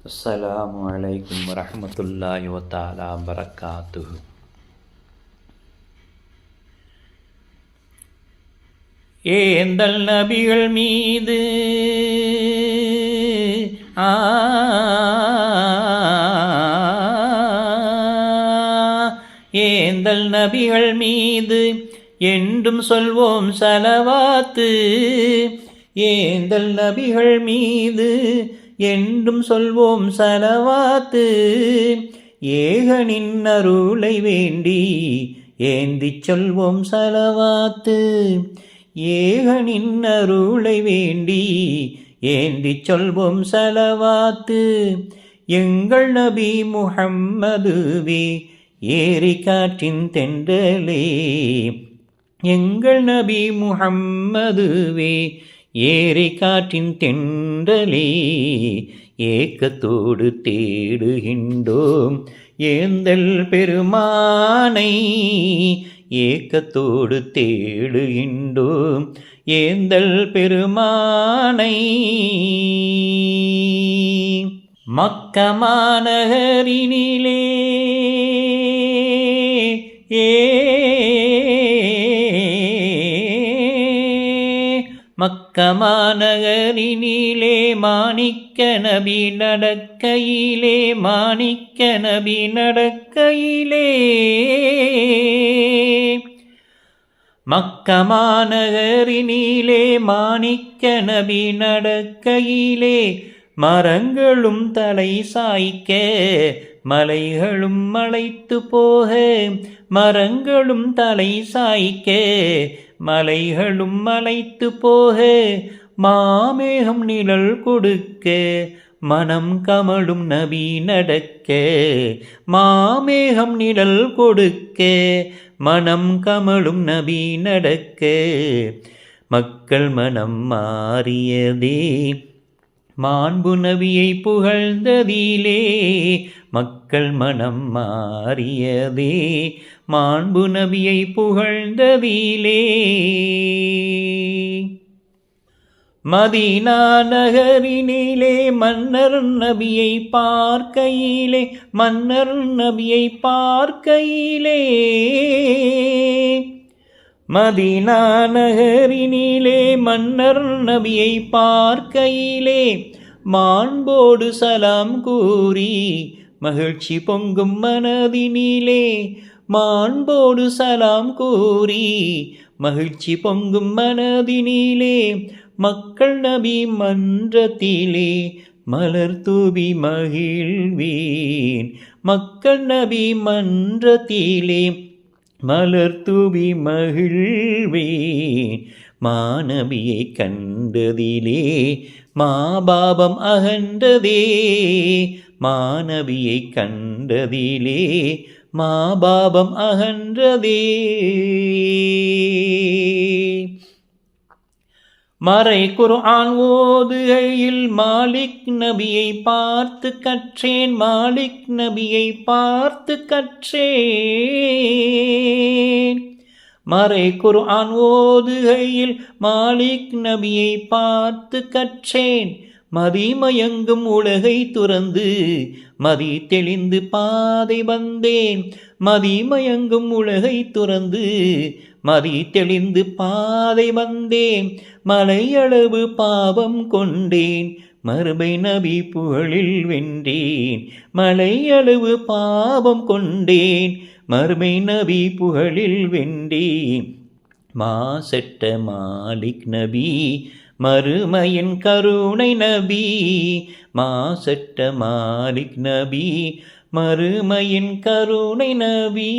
அஸ்ஸலாமு அலைக்கும் வரஹ்மத்துல்லாஹி வதஆலா பரக்காத்துஹு. ஏந்தல் நபிகள் மீது ஏந்தல் நபிகள் மீது என்றும் சொல்வோம் ஸலவாத்து. ஏந்தல் நபிகள் மீது என்றும் சொல்வோம் ஸலவாத்து. ஏகனின் அருளை வேண்டி ஏந்திச் சொல்வோம் ஸலவாத்து. ஏகனின் அருளை வேண்டி ஏந்திச் சொல்வோம் ஸலவாத்து. எங்கள் நபி முஹம்மதுவே ஏரி காற்றின் தென்றலே. எங்கள் நபி முஹம்மதுவே ஏரி காற்றின் தென்றலே. ஏக்கத்தோடு தேடுகின்றோம் ஏந்தல் பெருமானை. ஏக்கத்தோடு தேடுகின்றோம் ஏந்தல் பெருமானை. மக்கா மாநகரினிலே மக்கா மாநகரினிலே மாணிக்க நபி நடக்கையிலே. மாணிக்க நபி நடக்கையிலே. மக்கா மாநகரினிலே மாணிக்க நபி நடக்கையிலே. மரங்களும் தலை சாய்க்க மலைகளும் மலைத்து போக. மரங்களும் தலை சாய்க்க மலைகளும் மலைத்து போக. மாமேகம் நிழல் கொடுக்க மனம் கமழும் நபி நடக்க. மாமேகம் நிழல் கொடுக்க மனம் கமழும் நபி நடக்க. மக்கள் மனம் மாறியதே மாண்பு நபியை புகழ்ந்ததிலே. மக்கள் மனம் மாறியதே மாண்பு நபியை புகழ்ந்ததிலே. மதீனா நகரினிலே மன்னர் நபியை பார்க்கையிலே. மன்னர் நபியை பார்க்கையிலே. மதீனா நகரினிலே மன்னர் நபியை பார்க்கையிலே. மாண்போடு சலாம் கூறி மகிழ்ச்சி பொங்கும் மனதினிலே. மாண்போடு சலாம் கூறி மகிழ்ச்சி பொங்கும் மனதினிலே. மக்கள் நபி மன்றத்திலே மலர் தூவி மகிழ்வேன். மக்கள் நபி மன்றத்திலே மலர் தூவி மகிழ்வேன். மாநபியை கண்டதிலே மாபாபம் அகன்றதே. மாநபியை கண்டதிலே மாபாபம் அகன்றதே. மறை குர்ஆன் ஓதுகையில் மாலிக் நபியை பார்த்து கற்றேன். மாலிக் நபியை பார்த்து கற்றேன். மறை குர்ஆன் ஓதுகையில் மாலிக் நபியை பார்த்து கற்றேன். மதிமயங்கும் உலகை துறந்து மதி தெளிந்து பாதை வந்தேன். மதிமயங்கும் உலகை துறந்து மதி தெளிந்து பாதை வந்தேன். மலையளவு பாவம் கொண்டேன் மறுமை நபி புகழில் வென்றேன். மலையளவு பாவம் கொண்டேன் மறுமை நபி புகழில் வென்றேன். மாசற்ற மாலிக் நபி மறுமையின் கருணை நபி. மாசற்ற மாலிக் நபி மறுமையின் கருணை நபி.